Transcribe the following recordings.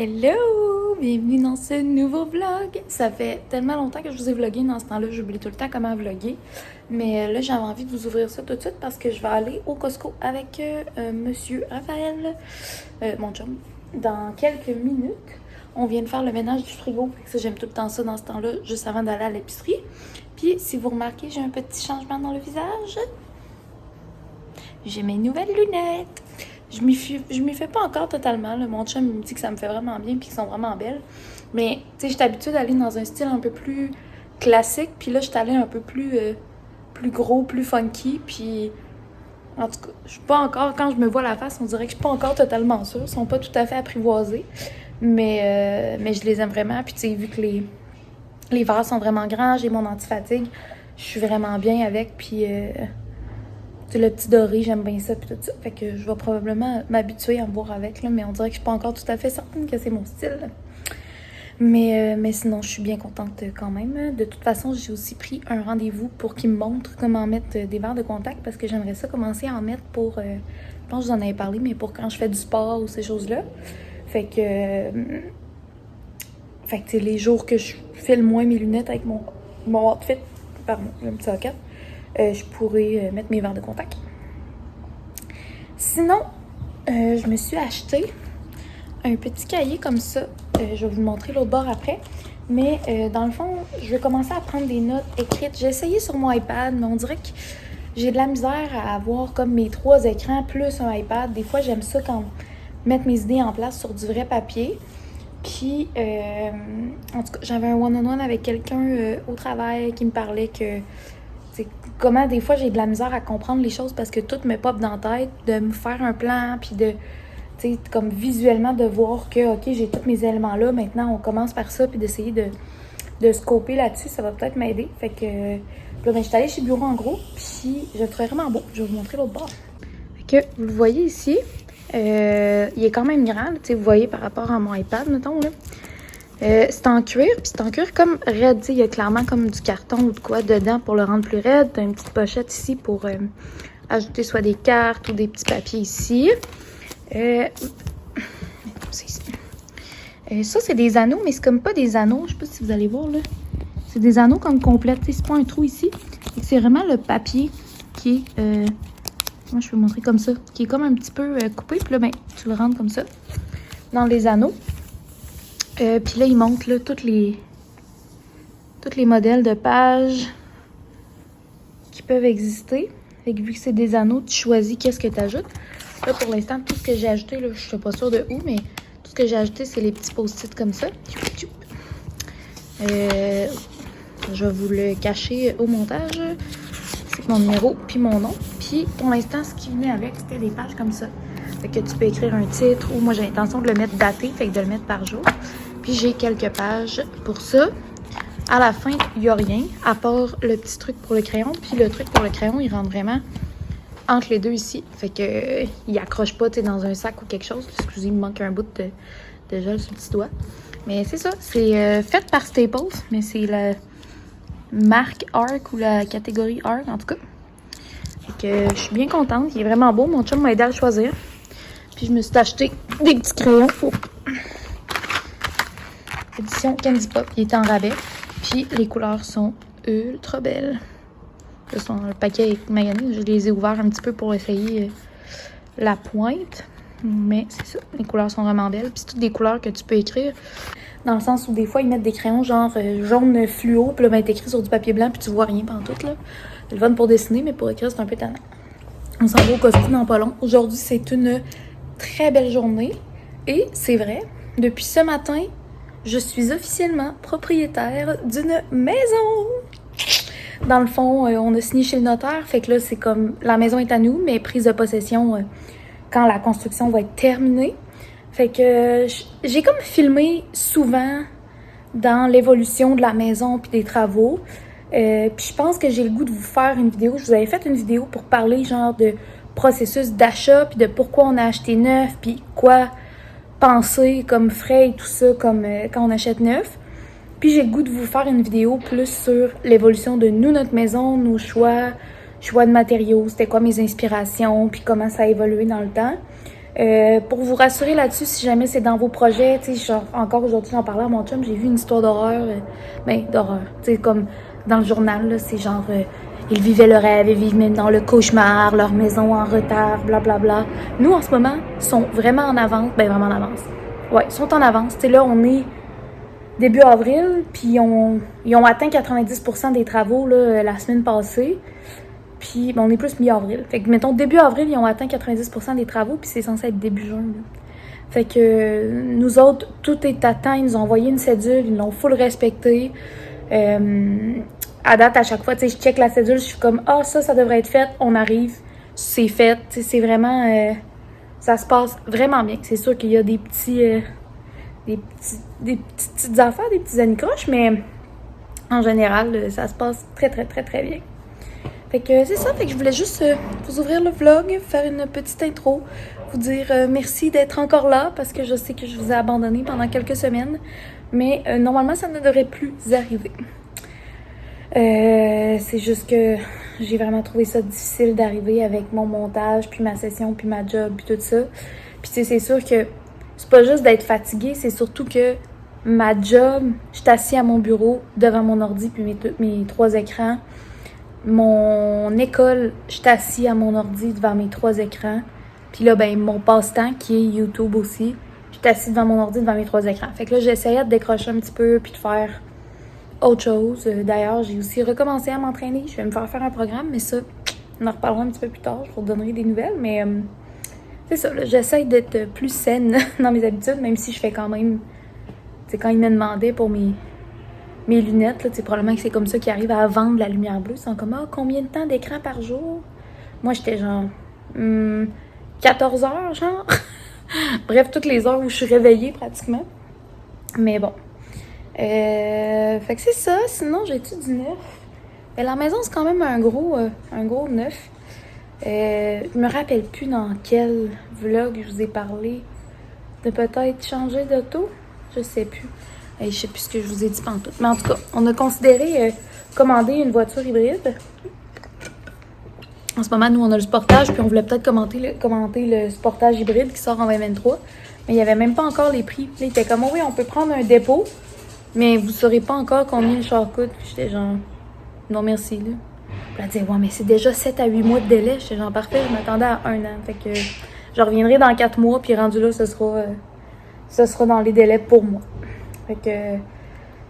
Hello! Bienvenue dans ce nouveau vlog! Ça fait tellement longtemps que je vous ai vlogué dans ce temps-là, j'oublie tout le temps comment vlogger. Mais là, j'avais envie de vous ouvrir ça tout de suite parce que je vais aller au Costco avec Monsieur Raphaël, mon chum, dans quelques minutes. On vient de faire le ménage du frigo, fait que ça, j'aime tout le temps ça dans ce temps-là, juste avant d'aller à l'épicerie. Puis, si vous remarquez, j'ai un petit changement dans le visage. J'ai mes nouvelles lunettes! Je m'y fais pas encore totalement. Là. Mon chum me dit que ça me fait vraiment bien et qu'elles sont vraiment belles. Mais, tu sais, j'étais habituée d'aller dans un style un peu plus classique. Puis là, j'étais allée un peu plus gros, plus funky. Puis, en tout cas, je suis pas encore... Quand je me vois la face, on dirait que je suis pas encore totalement sûre. Ils sont pas tout à fait apprivoisés. Mais je les aime vraiment. Puis, tu sais, vu que les verres sont vraiment grands, j'ai mon anti-fatigue, je suis vraiment bien avec. Puis... le petit doré, j'aime bien ça, puis tout ça. Fait que je vais probablement m'habituer à me voir avec, là, mais on dirait que je suis pas encore tout à fait certaine que c'est mon style. Mais sinon, je suis bien contente quand même. De toute façon, j'ai aussi pris un rendez-vous pour qu'il me montre comment mettre des verres de contact, parce que j'aimerais ça commencer à en mettre pour... je pense que je vous en avais parlé, mais pour quand je fais du sport ou ces choses-là. Fait que les jours que je file moins mes lunettes avec mon outfit, pardon, j'ai un petit socket, je pourrais mettre mes verres de contact. Sinon, je me suis acheté un petit cahier comme ça. Je vais vous le montrer l'autre bord après. Mais dans le fond, je vais commencer à prendre des notes écrites. J'ai essayé sur mon iPad, mais on dirait que j'ai de la misère à avoir comme mes 3 écrans plus un iPad. Des fois, j'aime ça quand mettre mes idées en place sur du vrai papier. Puis, en tout cas, j'avais un one-on-one avec quelqu'un au travail qui me parlait que comment des fois j'ai de la misère à comprendre les choses parce que tout me pop dans la tête, de me faire un plan, puis de, tu sais, comme visuellement de voir que, ok, j'ai tous mes éléments là, maintenant on commence par ça, puis d'essayer de scoper là-dessus, ça va peut-être m'aider. Fait que, là, ben, je suis allée chez Bureau en gros, puis je le trouvais vraiment beau. Je vais vous montrer l'autre bord. Fait que, vous le voyez ici, il est quand même grand, tu sais, vous voyez par rapport à mon iPad, mettons, là. C'est en cuir, puis c'est en cuir comme raide, il y a clairement comme du carton ou de quoi dedans pour le rendre plus raide. T'as une petite pochette ici pour ajouter soit des cartes ou des petits papiers ici. Ça, c'est des anneaux, mais c'est comme pas des anneaux, je sais pas si vous allez voir là. C'est des anneaux comme complètes, c'est pas un trou ici. C'est vraiment le papier qui est, moi je vais vous montrer comme ça, qui est comme un petit peu coupé, puis là, ben, tu le rentres comme ça dans les anneaux. Puis là, il montre là, tous les modèles de pages qui peuvent exister. Fait que vu que c'est des anneaux, tu choisis qu'est-ce que tu ajoutes. Là, pour l'instant, tout ce que j'ai ajouté, là, je suis pas sûre de où, mais tout ce que j'ai ajouté, c'est les petits post-it comme ça. Je vais vous le cacher au montage. C'est mon numéro, puis mon nom. Puis pour l'instant, ce qui venait avec, c'était des pages comme ça. Fait que tu peux écrire un titre, ou moi j'ai l'intention de le mettre daté, fait que de le mettre par jour. Puis j'ai quelques pages pour ça. À la fin, il n'y a rien, à part le petit truc pour le crayon. Puis le truc pour le crayon, il rentre vraiment entre les deux ici. Fait que il accroche pas, tu sais, dans un sac ou quelque chose. Excusez, il me manque un bout de gel sur le petit doigt. Mais c'est ça, c'est fait par Staples, mais c'est la marque ARC ou la catégorie ARC en tout cas. Fait que je suis bien contente, il est vraiment beau. Mon chum m'a aidé à le choisir. Puis je me suis acheté des petits crayons pour édition Candy Pop. Il était en rabais. Puis les couleurs sont ultra belles. Le paquet est magané. Je les ai ouverts un petit peu pour essayer la pointe. Mais c'est ça. Les couleurs sont vraiment belles. Puis c'est toutes des couleurs que tu peux écrire. Dans le sens où des fois, ils mettent des crayons genre jaune fluo. Puis là, ben, t'écris sur du papier blanc. Puis tu vois rien pantoute, là. C'est le fun pour dessiner, mais pour écrire, c'est un peu tannant. On s'en va au Costco dans pas long. Aujourd'hui, c'est une très belle journée. Et c'est vrai, depuis ce matin, je suis officiellement propriétaire d'une maison. Dans le fond, on a signé chez le notaire. Fait que là, c'est comme la maison est à nous, mais prise de possession quand la construction va être terminée. Fait que j'ai comme filmé souvent dans l'évolution de la maison puis des travaux. Puis je pense que j'ai le goût de vous faire une vidéo. Je vous avais fait une vidéo pour parler genre de processus d'achat, puis de pourquoi on a acheté neuf, puis quoi penser comme frais et tout ça, comme quand on achète neuf. Puis j'ai le goût de vous faire une vidéo plus sur l'évolution de nous, notre maison, nos choix de matériaux, c'était quoi mes inspirations, puis comment ça a évolué dans le temps. Pour vous rassurer là-dessus, si jamais c'est dans vos projets, tu sais, encore aujourd'hui, j'en parlais à mon chum, j'ai vu une histoire d'horreur, d'horreur, tu sais, comme dans le journal, là, c'est genre, ils vivaient le rêve, ils vivent même dans le cauchemar, leur maison en retard, blablabla. Nous, en ce moment, sont vraiment en avance, vraiment en avance. Ouais, ils sont en avance, tu sais, là, on est début avril, puis ils ont atteint 90% des travaux, là, la semaine passée. Puis, on est plus mi-avril. Fait que, mettons, début avril, ils ont atteint 90% des travaux, puis c'est censé être début juin, là. Fait que, nous autres, tout est à temps. Ils nous ont envoyé une cédule, ils l'ont full respectée. À date, à chaque fois, tu sais, je check la cédule, je suis comme, ça devrait être fait, on arrive, c'est fait. Tu sais, c'est vraiment, ça se passe vraiment bien. C'est sûr qu'il y a des petites affaires, des petits anicroches, mais en général, ça se passe très, très, très, très bien. Fait que c'est ça, fait que je voulais juste vous ouvrir le vlog, faire une petite intro, vous dire merci d'être encore là, parce que je sais que je vous ai abandonné pendant quelques semaines, mais normalement ça ne devrait plus arriver. C'est juste que j'ai vraiment trouvé ça difficile d'arriver avec mon montage, puis ma session, puis ma job, puis tout ça. Puis tu sais, c'est sûr que c'est pas juste d'être fatiguée, c'est surtout que ma job, je suis assise à mon bureau, devant mon ordi, puis mes 3 écrans. Mon école, je suis assise à mon ordi devant mes 3 écrans. Puis là, mon passe-temps, qui est YouTube aussi, je suis assise devant mon ordi devant mes 3 écrans. Fait que là, j'essayais de décrocher un petit peu puis de faire autre chose. D'ailleurs, j'ai aussi recommencé à m'entraîner. Je vais me faire un programme, mais ça, on en reparlera un petit peu plus tard. Je vous donnerai des nouvelles, mais c'est ça, là, j'essaye d'être plus saine dans mes habitudes, même si je fais quand même... Tu sais, quand ils me demandaient pour mes lunettes, là, probablement que c'est comme ça qu'ils arrivent à vendre la lumière bleue. Ils sont comme, combien de temps d'écran par jour? Moi, j'étais genre, 14 heures, genre. Bref, toutes les heures où je suis réveillée, pratiquement. Mais bon. Fait que c'est ça. Sinon, j'ai-tu du neuf? La maison, c'est quand même un gros neuf. Je me rappelle plus dans quel vlog je vous ai parlé de peut-être changer d'auto. Je sais plus. Je sais plus ce que je vous ai dit pantoute. Mais en tout cas, on a considéré commander une voiture hybride. En ce moment, nous, on a le Sportage, puis on voulait peut-être commenter le Sportage hybride qui sort en 2023. Mais il n'y avait même pas encore les prix. Là, il était comme, oui, on peut prendre un dépôt, mais vous ne saurez pas encore combien le char coûte. J'étais genre, non merci, là. Puis elle dit, ouais, mais c'est déjà 7 à 8 mois de délai. J'étais genre, parfait, je m'attendais à 1 an. Fait que je reviendrai dans 4 mois, puis rendu là, ce sera dans les délais pour moi. Fait que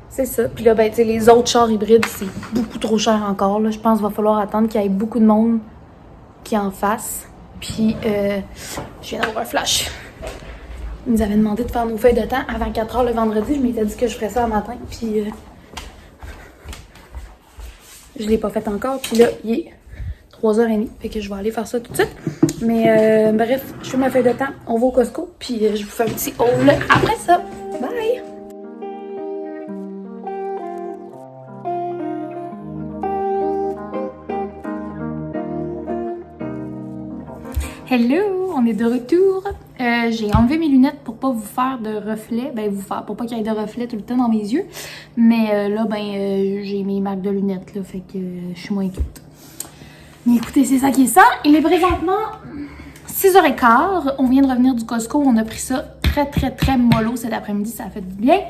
c'est ça. Puis là, tu sais, les autres chars hybrides, c'est beaucoup trop cher encore, là. Je pense qu'il va falloir attendre qu'il y ait beaucoup de monde qui en fasse. Puis, je viens d'avoir un flash. Ils nous avaient demandé de faire nos feuilles de temps avant 4 heures le vendredi. Je m'étais dit que je ferais ça le matin. Puis, je l'ai pas fait encore. Puis là, il est 3h30. Fait que je vais aller faire ça tout de suite. Mais bref, je fais ma feuille de temps. On va au Costco. Puis, je vous fais un petit haul après ça. Bye! Hello, on est de retour. J'ai enlevé mes lunettes pour pas vous faire de reflets, pour pas qu'il y ait de reflets tout le temps dans mes yeux. Mais là, j'ai mes marques de lunettes, là, fait que je suis moins cute. Mais écoutez, c'est ça qui est ça. Il est présentement 6h15. On vient de revenir du Costco. On a pris ça très, très, très mollo cet après-midi. Ça a fait du bien.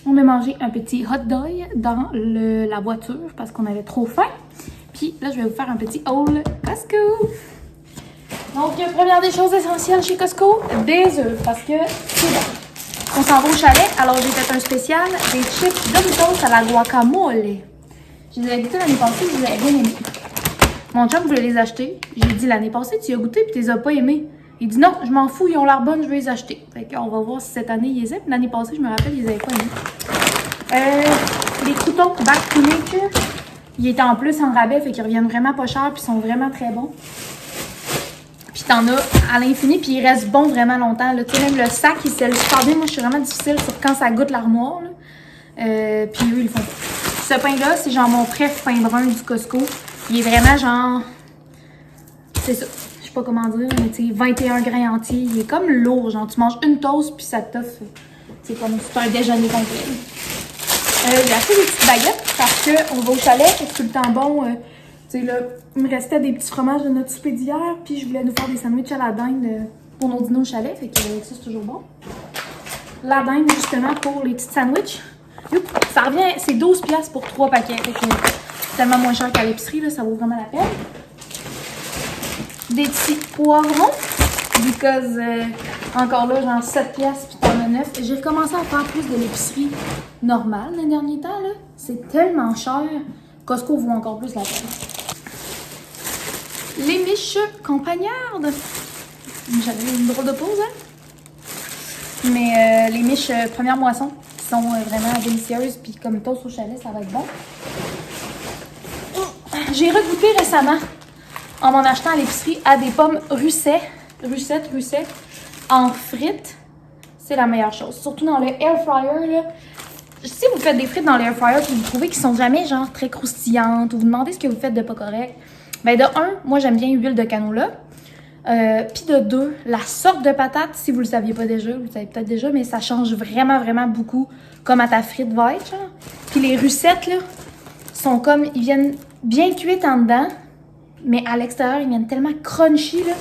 On a mangé un petit hot dog dans la voiture parce qu'on avait trop faim. Puis là, je vais vous faire un petit haul Costco. Donc, première des choses essentielles chez Costco, des œufs, parce que c'est bon. On s'en va au chalet, alors j'ai fait un spécial des chips Doritos à la guacamole. Je les avais goûtés l'année passée, je les avais bien aimés. Mon chum voulait les acheter. J'ai dit l'année passée, tu y as goûté puis tu les as pas aimés. Il dit non, je m'en fous, ils ont l'air bonnes, je vais les acheter. Fait qu'on va voir si cette année ils les aiment. L'année passée, je me rappelle, ils les avaient pas aimés. Les croutons Back to Nature, ils étaient en plus en rabais, fait qu'ils reviennent vraiment pas cher puis ils sont vraiment très bons. Puis t'en as à l'infini, puis il reste bon vraiment longtemps. Tu sais, même le sac, il scelle super bien. Moi, je suis vraiment difficile sur quand ça goûte l'armoire. Puis eux, ils le font. Ce pain-là, c'est genre mon préf pain brun du Costco. Il est vraiment genre... C'est ça. Je sais pas comment dire, mais tu sais, 21 grains entiers. Il est comme lourd. Genre, tu manges une toast, puis ça t'offre... C'est comme un déjeuner complet. J'ai acheté des petites baguettes parce qu'on va au chalet, c'est tout le temps bon... Tu sais, là, il me restait des petits fromages de notre souper d'hier, puis je voulais nous faire des sandwichs à la dinde pour nos dîners au chalet. Fait que ça, c'est toujours bon. La dinde, justement, pour les petites sandwichs. Youp, ça revient, c'est 12$ pour 3 paquets. Fait que c'est tellement moins cher qu'à l'épicerie, là, ça vaut vraiment la peine. Des petits poivrons. Because, encore là, genre 7$ puis t'en as 9. J'ai recommencé à faire plus de l'épicerie normale les derniers temps, là. C'est tellement cher. Costco vaut encore plus la peine. Les miches campagnardes. J'avais une drôle de pause, hein? Mais les miches première moisson qui sont vraiment délicieuses. Puis comme toast au chalet, ça va être bon. J'ai regoûté récemment, en m'en achetant à l'épicerie, à des pommes russet en frites. C'est la meilleure chose. Surtout dans le air fryer, là. Si vous faites des frites dans l'air fryer et vous trouvez qu'ils sont jamais genre très croustillantes ou vous demandez ce que vous faites de pas correct, ben de un, moi j'aime bien l'huile de canola. Puis de deux, la sorte de patate, si vous le saviez pas déjà, vous le savez peut-être déjà, mais ça change vraiment, vraiment beaucoup comme à ta frite va être, genre. Puis les russettes, là, sont comme, ils viennent bien cuites en dedans, mais à l'extérieur, ils viennent tellement crunchy, là.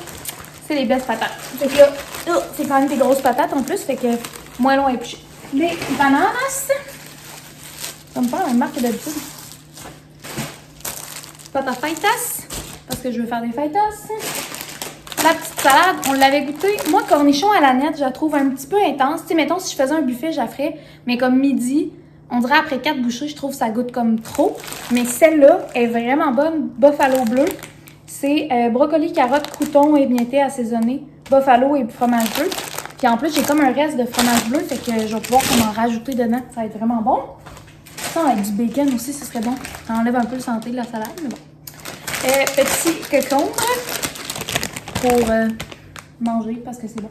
C'est les belles patates. Fait que là, c'est quand même des grosses patates en plus, fait que moins long à éplucher. Les bananas, comme pas la même marque que d'habitude. Patatas faitas, parce que je veux faire des faitas. La petite salade, on l'avait goûtée. Moi, cornichon à la nette, je la trouve un petit peu intense. Tu sais, mettons, si je faisais un buffet, je la ferais. Mais comme midi, on dirait après 4 bouchées, je trouve que ça goûte comme trop. Mais celle-là est vraiment bonne. Buffalo bleu. C'est brocoli, carottes, croutons, émiettés, assaisonnés, buffalo et fromage bleu. Puis en plus, j'ai comme un reste de fromage bleu, fait que je vais pouvoir en rajouter dedans. Ça va être vraiment bon. Ça, avec du bacon aussi, ce serait bon. Ça enlève un peu le santé de la salade, mais bon. Petit concombre pour manger parce que c'est bon.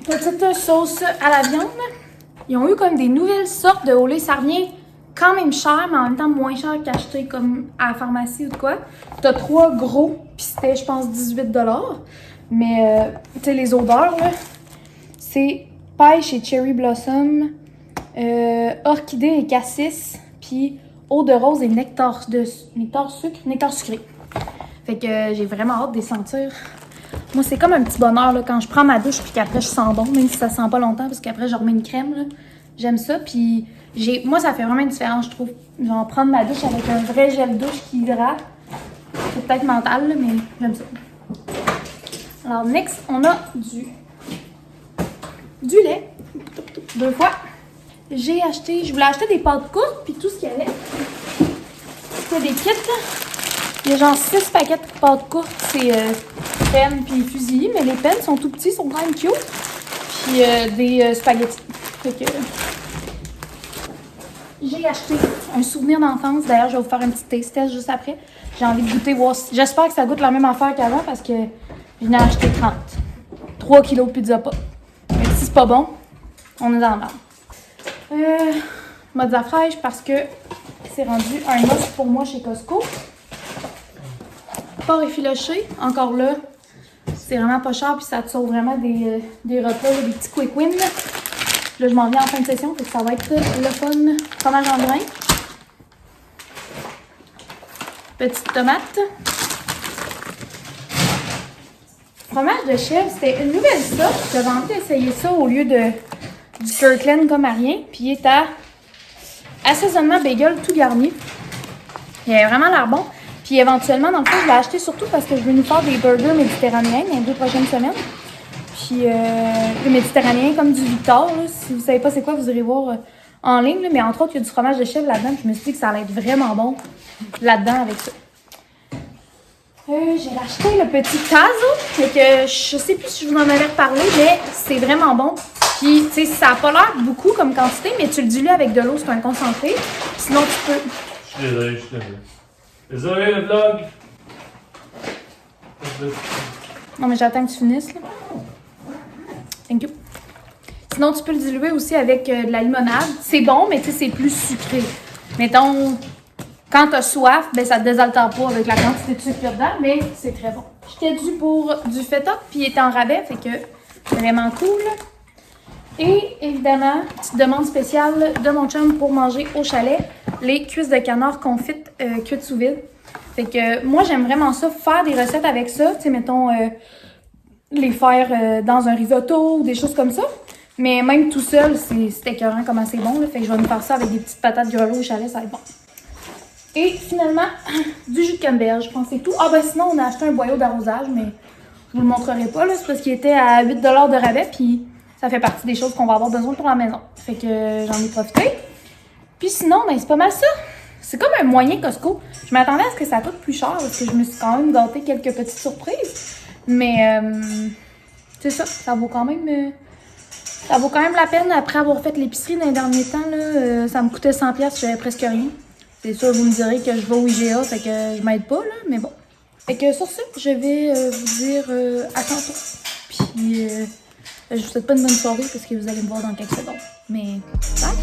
Petite sauce à la viande. Ils ont eu comme des nouvelles sortes de olé. Ça revient quand même cher, mais en même temps moins cher qu'acheter comme à la pharmacie ou de quoi. T'as 3 gros, puis c'était, je pense, 18$. Mais, tu sais, les odeurs, là, c'est pêche et cherry blossom, orchidée et cassis, puis eau de rose et nectar sucré. Fait que j'ai vraiment hâte de les sentir. Moi, c'est comme un petit bonheur là, quand je prends ma douche puis qu'après je sens bon, même si ça sent pas longtemps parce qu'après je remets une crème. Là. J'aime ça. Puis moi, ça fait vraiment une différence, je trouve. Genre prendre ma douche avec un vrai gel douche qui hydrate. C'est peut-être mental, là, mais j'aime ça. Alors, next, on a du lait. 2 fois. Je voulais acheter des pâtes courtes puis tout ce qu'il y avait. C'était des kits, là. Il y a genre 6 paquets de pâtes courtes, c'est pennes puis fusils, mais les pennes sont tout petits, sont quand même cute. Puis des spaghettis. Fait que j'ai acheté un souvenir d'enfance. D'ailleurs, je vais vous faire un petit taste test juste après. J'ai envie de goûter, voir si... J'espère que ça goûte la même affaire qu'avant parce que je n'ai acheté 30. 3 kilos de pizza pas. Mais si c'est pas bon, on est dans la merde. Mozza fraîche parce que c'est rendu un must pour moi chez Costco. Porc effiloché, encore là, c'est vraiment pas cher puis ça te sauve vraiment des repas, des petits quick wins. Là, je m'en viens en fin de session, donc ça va être le fun. Fromage en grains. Petite tomate. Fromage de chèvre, c'était une nouvelle sorte. J'avais envie d'essayer ça au lieu du Kirkland comme à rien. Puis il est à assaisonnement bagel tout garni. Il a vraiment l'air bon. Puis éventuellement, dans le fond, je l'ai acheté surtout parce que je veux nous faire des burgers méditerranéens dans les 2 prochaines semaines. Puis le méditerranéen comme du Victor, là, si vous savez pas c'est quoi, vous irez voir en ligne. Là, mais entre autres, il y a du fromage de chèvre là-dedans. Je me suis dit que ça allait être vraiment bon là-dedans avec ça. J'ai racheté le petit Tazo. Fait que je sais plus si je vous en avais reparlé, mais c'est vraiment bon. Puis, tu sais, ça a pas l'air beaucoup comme quantité, mais tu le dilues avec de l'eau, c'est un concentré. Sinon, tu peux... Je suis désolé. Désolé, le vlog! Non, mais j'attends que tu finisses, là. Thank you. Sinon, tu peux le diluer aussi avec de la limonade. C'est bon, mais tu sais, c'est plus sucré. Mettons, quand t'as soif, ben ça te désaltère pas avec la quantité de sucre dedans, mais c'est très bon. J'étais due pour du feta, puis il était en rabais, fait que vraiment cool. Et évidemment, petite demande spéciale de mon chum pour manger au chalet, les cuisses de canard confites cuites sous vide. Fait que moi, j'aime vraiment ça, faire des recettes avec ça. Tu sais, mettons, les faire dans un risotto ou des choses comme ça. Mais même tout seul, c'est écœurant comment c'est bon. Là. Fait que je vais me faire ça avec des petites patates grelots au chalet, ça va être bon. Et finalement, du jus de canneberge, je pense que c'est tout. Ah ben sinon, on a acheté un boyau d'arrosage, mais je vous le montrerai pas. C'est parce qu'il était à 8$ de rabais, puis ça fait partie des choses qu'on va avoir besoin pour la maison. Fait que j'en ai profité. Puis sinon, ben c'est pas mal ça. C'est comme un moyen Costco. Je m'attendais à ce que ça coûte plus cher, parce que je me suis quand même gâté quelques petites surprises. Mais c'est ça, ça vaut quand même la peine. Après avoir fait l'épicerie dans les derniers temps, là, ça me coûtait 100$, j'avais presque rien. C'est sûr, vous me direz que je vais au IGA, fait que je m'aide pas, là, mais bon. Fait que sur ce, je vais vous dire à tantôt. Puis, je vous souhaite pas une bonne soirée parce que vous allez me voir dans quelques secondes. Mais, bye!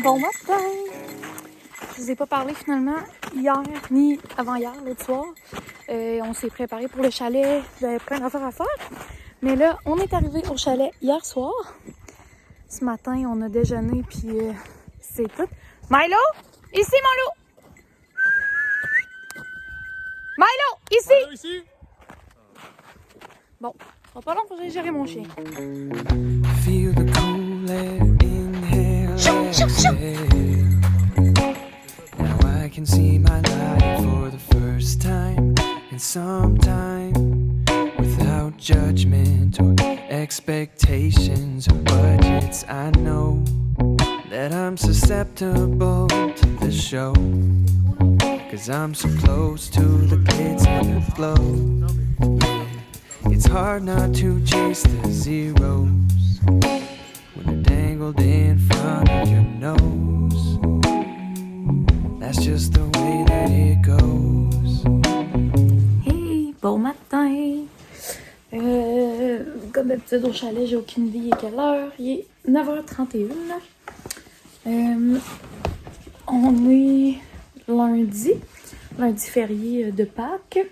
Bon matin! Je vous ai pas parlé finalement hier ni avant-hier, l'autre soir. On s'est préparé pour le chalet, j'avais plein d'affaires à faire. Mais là, on est arrivé au chalet hier soir. Ce matin, on a déjeuné, puis c'est tout. Milo! Ici, mon loup! Milo! Ici! Milo, ici! Bon, ça va pas long pour gérer mon chien. Feel the cool air, inhale, Chou, chou, chou. exhale. Now I can see my life for the first time in some time, without judgment or expectations or budgets. I know that I'm susceptible to the show, 'cause I'm so close to the glitz and the glow. It's hard not to chase the zeros when they're dangled in front of your nose. That's just the way that it goes. Hey, bon matin! Comme d'habitude au chalet, j'ai aucune idée il est quelle heure. Il est 9h31. On est lundi férié de Pâques.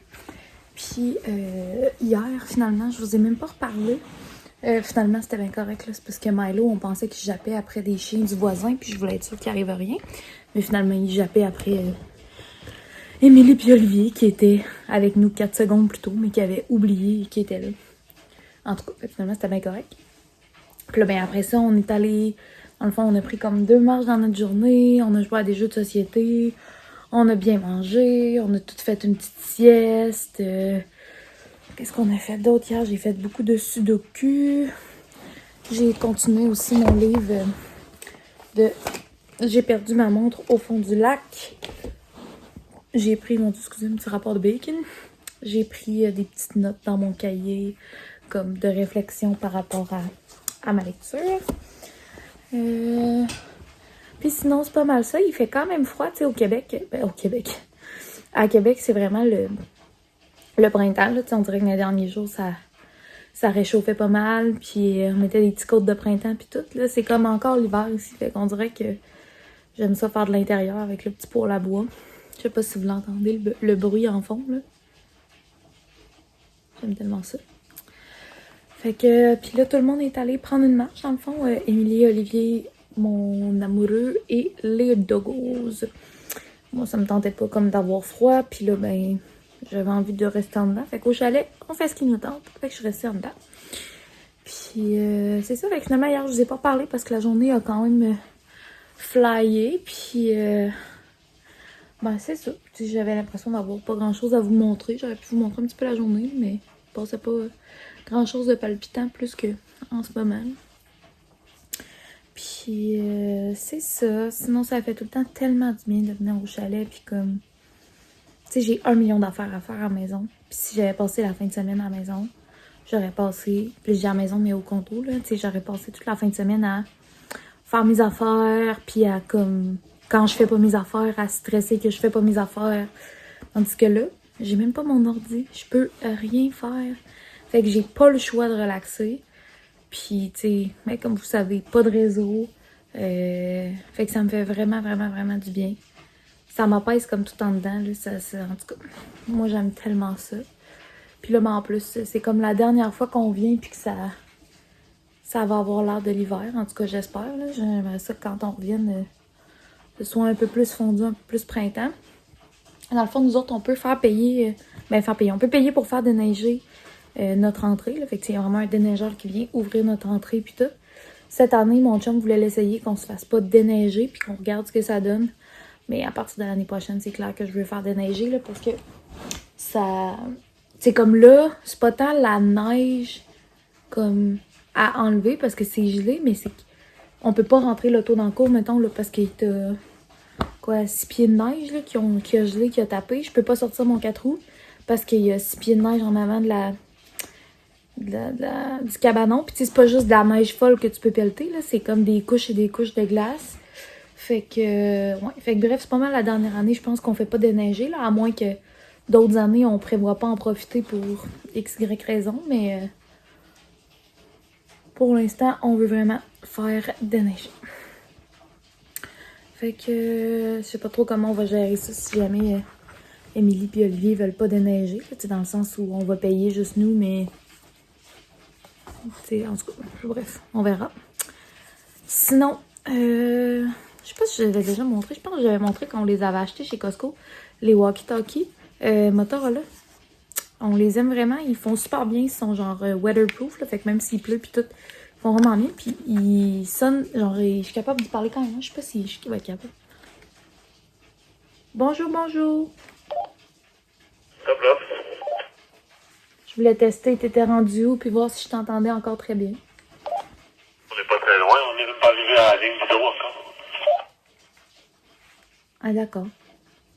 Puis hier, finalement, je vous ai même pas reparlé. Finalement, c'était bien correct, là. C'est parce que Milo, on pensait qu'il jappait après des chiens du voisin, puis je voulais être sûre qu'il arrive rien. Mais finalement, il jappait après Émilie et Olivier, qui étaient avec nous 4 secondes plus tôt, mais qui avaient oublié qu'ils étaient là. En tout cas, finalement, c'était bien correct. Puis là, ben après ça, on est allé... Dans le fond, on a pris comme 2 marches dans notre journée, on a joué à des jeux de société, on a bien mangé, on a tout fait une petite sieste. Qu'est-ce qu'on a fait d'autre hier? J'ai fait beaucoup de sudoku. J'ai continué aussi mon livre de... J'ai perdu ma montre au fond du lac. J'ai pris, un petit rapport de bacon. J'ai pris des petites notes dans mon cahier, comme de réflexion par rapport à ma lecture. Puis sinon, c'est pas mal ça. Il fait quand même froid, tu sais, au Québec. À Québec, c'est vraiment le printemps, là. Tu sais, on dirait que les derniers jours, ça réchauffait pas mal. Puis on mettait des petits côtes de printemps, puis tout. Là, c'est comme encore l'hiver ici. Fait qu'on dirait que j'aime ça faire de l'intérieur avec le petit poêle à bois. Je sais pas si vous l'entendez, le bruit en fond, là. J'aime tellement ça. Fait que, puis là, tout le monde est allé prendre une marche, dans le fond. Émilie, Olivier, mon amoureux et les doggos. Moi, ça me tentait pas comme d'avoir froid. Puis là, ben, j'avais envie de rester en dedans. Fait qu'au chalet, on fait ce qui nous tente. Fait que je suis restée en dedans. Puis, c'est ça. Fait que finalement, hier, je vous ai pas parlé parce que la journée a quand même flyé. Puis, ben, c'est ça. J'avais l'impression d'avoir pas grand-chose à vous montrer. J'aurais pu vous montrer un petit peu la journée, mais il passait pas grand-chose de palpitant plus que en ce moment. Puis, c'est ça. Sinon, ça fait tout le temps tellement du bien de venir au chalet. Puis comme, tu sais, j'ai 1 million d'affaires à faire à la maison. Puis si j'avais passé la fin de semaine à la maison, j'aurais passé, puis j'ai à la maison, mais au conto, là, tu sais, j'aurais passé toute la fin de semaine à faire mes affaires, puis à comme, quand je fais pas mes affaires, à stresser que je fais pas mes affaires. Tandis que là, j'ai même pas mon ordi. Je peux rien faire. Fait que j'ai pas le choix de relaxer. Puis, tu sais, mais comme vous savez, pas de réseau. Fait que ça me fait vraiment, vraiment, vraiment du bien. Ça m'apaise comme tout en dedans, là. En tout cas, moi, j'aime tellement ça. Puis là, ben, en plus, c'est comme la dernière fois qu'on vient puis que ça va avoir l'air de l'hiver. En tout cas, j'espère. J'aimerais ça que quand on revienne, ce soit un peu plus fondu, un peu plus printemps. Dans le fond, nous autres, on peut faire payer... on peut payer pour faire déneiger notre entrée. Là. Fait que c'est vraiment un déneigeur qui vient ouvrir notre entrée puis tout. Cette année, mon chum voulait l'essayer, qu'on se fasse pas déneiger puis qu'on regarde ce que ça donne. Mais à partir de l'année prochaine, c'est clair que je veux faire déneiger là, parce que ça... C'est comme là, c'est pas tant la neige comme à enlever parce que c'est gelé, mais c'est qu'on peut pas rentrer l'auto dans le cours, mettons, là, parce qu'il y a 6 pieds de neige là, qui a gelé, qui a tapé. Je peux pas sortir mon 4 roues parce qu'il y a 6 pieds de neige en avant du cabanon. Puis c'est pas juste de la neige folle que tu peux pelleter, là, c'est comme des couches et des couches de glace. Fait que bref, c'est pas mal la dernière année, je pense qu'on fait pas déneiger, là, à moins que d'autres années, on prévoit pas en profiter pour XY raison, mais pour l'instant, on veut vraiment faire déneiger. Fait que je sais pas trop comment on va gérer ça si jamais Émilie et Olivier veulent pas déneiger, dans le sens où on va payer juste nous, mais en tout cas, bref, on verra. Sinon, je sais pas si je l'avais déjà montré, je pense que j'avais montré quand on les avait achetés chez Costco, les walkie-talkies. Motorola, on les aime vraiment, ils font super bien, ils sont genre weatherproof, là, fait que même s'il pleut puis tout, ils font vraiment bien, puis ils sonnent, genre je suis capable de parler quand même, je sais pas si je vais être capable. Bonjour, bonjour. Hop là. Je voulais tester, t'étais rendu où, puis voir si je t'entendais encore très bien. On n'est pas très loin, on est même pas arrivé à la ligne vidéo encore. Ah d'accord.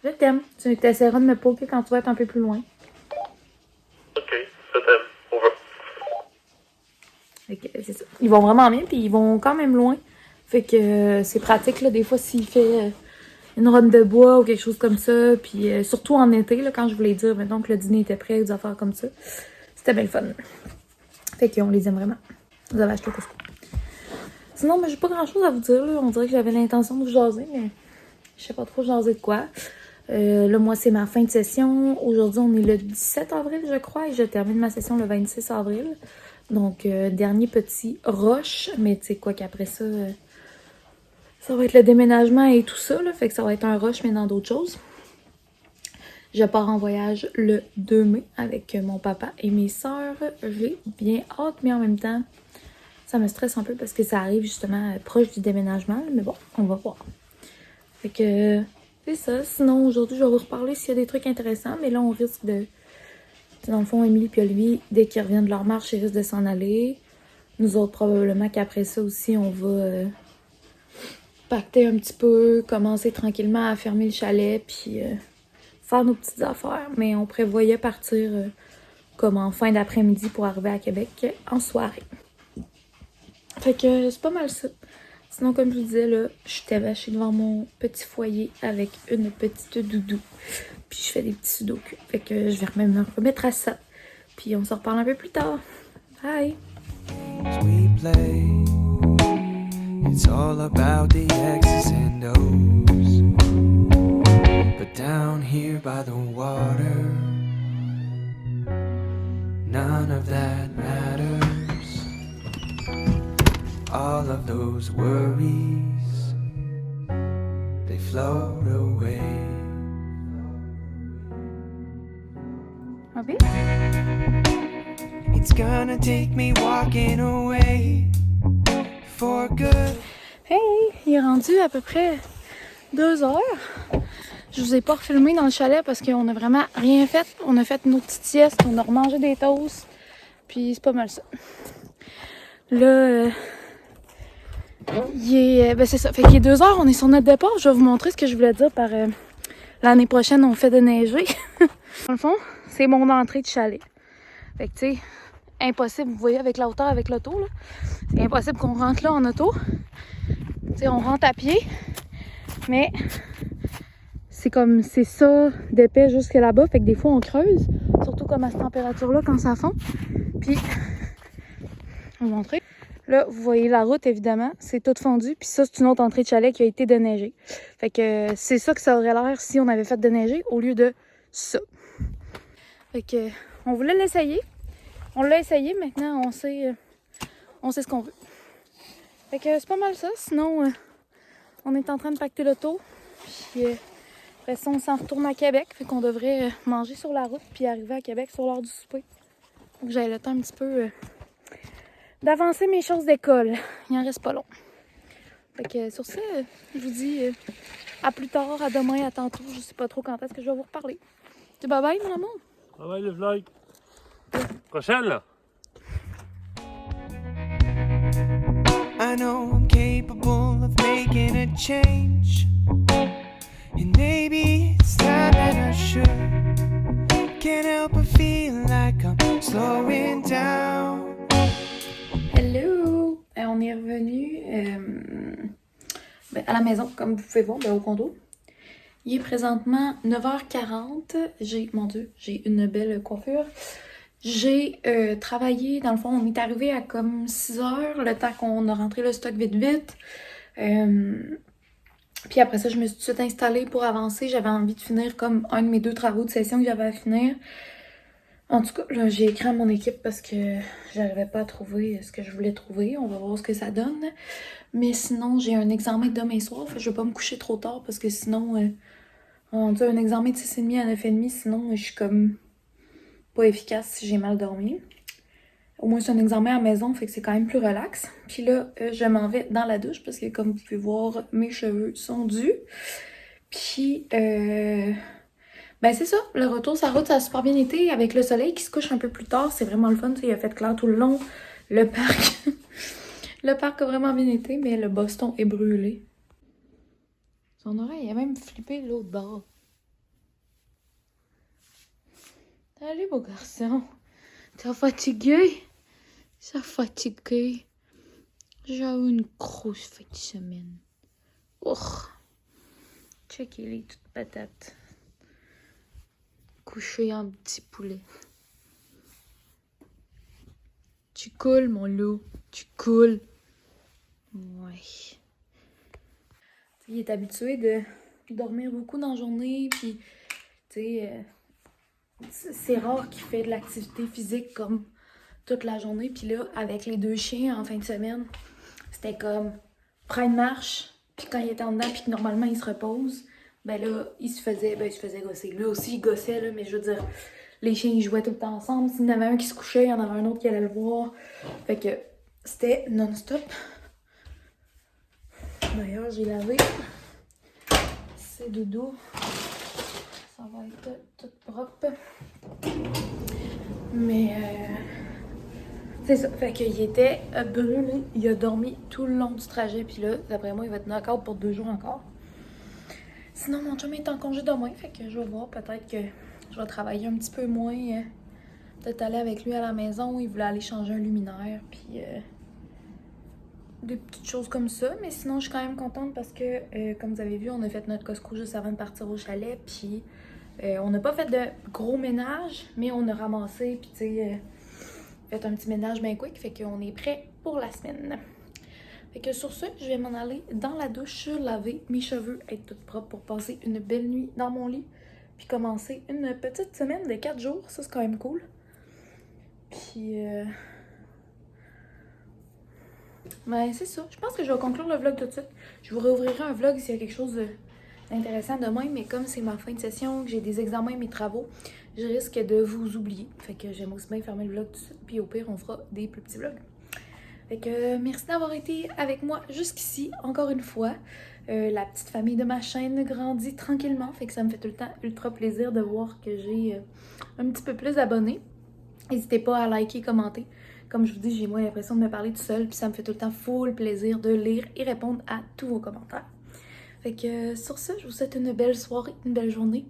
Je t'aime. Tu essaieras de me poker quand tu vas être un peu plus loin. Ok, je t'aime. Over. Fait que c'est ça. Ils vont vraiment bien, puis ils vont quand même loin. Fait que c'est pratique, là, des fois, s'il fait une ronde de bois ou quelque chose comme ça, puis surtout en été, là, quand je voulais dire, mettons que le dîner était prêt, des affaires comme ça. C'était bien le fun. Fait qu'on les aime vraiment. Vous avez acheté au Costco. Sinon, j'ai pas grand-chose à vous dire, là. On dirait que j'avais l'intention de vous jaser, mais je sais pas trop jaser de quoi. Là, moi, c'est ma fin de session. Aujourd'hui, on est le 17 avril, je crois, et je termine ma session le 26 avril. Donc, dernier petit rush, mais tu sais quoi qu'après ça, ça va être le déménagement et tout ça, là. Fait que ça va être un rush, mais dans d'autres choses. Je pars en voyage le 2 mai avec mon papa et mes sœurs. J'ai bien hâte, mais en même temps, ça me stresse un peu parce que ça arrive justement proche du déménagement. Mais bon, on va voir. Fait que... c'est ça. Sinon, aujourd'hui, je vais vous reparler s'il y a des trucs intéressants. Mais là, on risque de... dans le fond, Émilie et Olivier, dès qu'ils reviennent de leur marche, ils risquent de s'en aller. Nous autres, probablement qu'après ça aussi, on va pacter un petit peu, commencer tranquillement à fermer le chalet, puis faire nos petites affaires. Mais on prévoyait partir comme en fin d'après-midi pour arriver à Québec en soirée. Fait que c'est pas mal ça. Sinon, comme je vous disais, là, je suis tabachée devant mon petit foyer avec une petite doudou. Puis je fais des petits sudoku. Fait que je vais me remettre à ça. Puis on se reparle un peu plus tard. Bye! We play. It's all about the X's and O's. But down here by the water, none of that matters. All of those worries, they float away. Okay. It's gonna take me walking away for good. Hey! Il est rendu à peu près 2 heures. Je vous ai pas refilmé dans le chalet parce qu'on a vraiment rien fait. On a fait nos petites siestes, on a remangé des toasts. Puis c'est pas mal ça. Là, c'est ça. Fait qu'il est 2 heures, on est sur notre départ. Je vais vous montrer ce que je voulais dire par l'année prochaine, on fait déneiger. Dans le fond, c'est mon entrée de chalet. Fait que tu sais, impossible, vous voyez avec la hauteur avec l'auto, là. C'est impossible qu'on rentre là en auto. Tu sais, on rentre à pied. Mais c'est comme, c'est ça d'épais jusque là-bas. Fait que des fois, on creuse. Surtout comme à cette température-là, quand ça fond. Puis, on va montrer. Là, vous voyez la route, évidemment. C'est tout fondu. Puis ça, c'est une autre entrée de chalet qui a été déneigée. Fait que c'est ça que ça aurait l'air si on avait fait déneiger au lieu de ça. Fait que on voulait l'essayer. On l'a essayé, maintenant on sait ce qu'on veut. Fait que c'est pas mal ça. Sinon, on est en train de pacter l'auto. Puis après ça, on s'en retourne à Québec. Fait qu'on devrait manger sur la route puis arriver à Québec sur l'heure du souper. Donc j'avais le temps un petit peu d'avancer mes choses d'école. Il en reste pas long. Fait que sur ça, je vous dis à plus tard, à demain, à tantôt. Je sais pas trop quand est-ce que je vais vous reparler. Bye bye, mon amour. Bye bye le vlog. Prochaine là. I know I'm capable of making a change, and maybe it's time that I should. Can't help but feel like I'm slowing down. Hello! On est revenu à la maison, comme vous pouvez voir, au condo. Il est présentement 9h40. J'ai une belle coiffure. J'ai travaillé, dans le fond, on est arrivé à comme 6h, le temps qu'on a rentré le stock vite. Puis après ça, je me suis tout de suite installée pour avancer. J'avais envie de finir comme un de mes 2 travaux de session que j'avais à finir. En tout cas, là, j'ai écrit à mon équipe parce que j'arrivais pas à trouver ce que je voulais trouver. On va voir ce que ça donne. Mais sinon, j'ai un examen demain soir. Fait que je vais pas me coucher trop tard parce que sinon, on dit un examen de 6,5 à 9,5. Sinon, je suis comme pas efficace si j'ai mal dormi. Au moins, c'est un examen à la maison, fait que c'est quand même plus relax. Puis là, je m'en vais dans la douche parce que comme vous pouvez voir, mes cheveux sont dus. Puis, ben c'est ça, le retour sur la route, ça a super bien été avec le soleil qui se couche un peu plus tard. C'est vraiment le fun, il a fait clair tout le long. Le parc, le parc a vraiment bien été, mais le Boston est brûlé. Son oreille a même flippé de l'autre bord. Allez, beau garçon. T'es fatigué? Ça fatigué. J'ai eu une grosse fin de semaine. Oh! Check, il est toute patate. Couché en petit poulet. Tu coules, mon loup. Tu coules. Ouais. Il est habitué de dormir beaucoup dans la journée, puis, tu sais, c'est rare qu'il fait de l'activité physique comme toute la journée. Puis là, avec les 2 chiens en fin de semaine, c'était comme prendre une marche, puis quand il était en dedans, puis que normalement il se repose, ben là, il se faisait gosser. Lui aussi, il gossait, là, mais je veux dire, les chiens, ils jouaient tout le temps ensemble. S'il y en avait un qui se couchait, il y en avait un autre qui allait le voir. Fait que c'était non-stop. D'ailleurs, j'ai lavé. C'est dodo. Ça va être tout propre. Mais c'est ça. Fait qu'il était brûlé. Il a dormi tout le long du trajet. Puis là, d'après moi, il va être knock-out pour 2 jours encore. Sinon, mon chum est en congé demain. Fait que je vais voir. Peut-être que je vais travailler un petit peu moins. Peut-être aller avec lui à la maison. Il voulait aller changer un luminaire. Puis des petites choses comme ça. Mais sinon, je suis quand même contente parce que, comme vous avez vu, on a fait notre Costco juste avant de partir au chalet. Puis on n'a pas fait de gros ménage, mais on a ramassé, puis tu sais, fait un petit ménage bien quick, fait qu'on est prêt pour la semaine. Fait que sur ce, je vais m'en aller dans la douche, laver mes cheveux, être toute propre pour passer une belle nuit dans mon lit, puis commencer une petite semaine de 4 jours, ça c'est quand même cool. Puis, ben c'est ça, je pense que je vais conclure le vlog tout de suite. Je vous réouvrirai un vlog s'il y a quelque chose intéressant demain, mais comme c'est ma fin de session, que j'ai des examens et mes travaux, je risque de vous oublier. Fait que j'aime aussi bien fermer le vlog tout de suite, puis au pire, on fera des plus petits vlogs. Fait que merci d'avoir été avec moi jusqu'ici, encore une fois. La petite famille de ma chaîne grandit tranquillement, fait que ça me fait tout le temps ultra plaisir de voir que j'ai un petit peu plus d'abonnés. N'hésitez pas à liker, commenter. Comme je vous dis, j'ai moins l'impression de me parler tout seul, puis ça me fait tout le temps full plaisir de lire et répondre à tous vos commentaires. Fait que sur ça, je vous souhaite une belle soirée, une belle journée,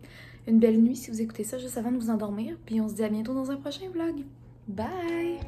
une belle nuit si vous écoutez ça juste avant de vous endormir. Puis on se dit à bientôt dans un prochain vlog. Bye!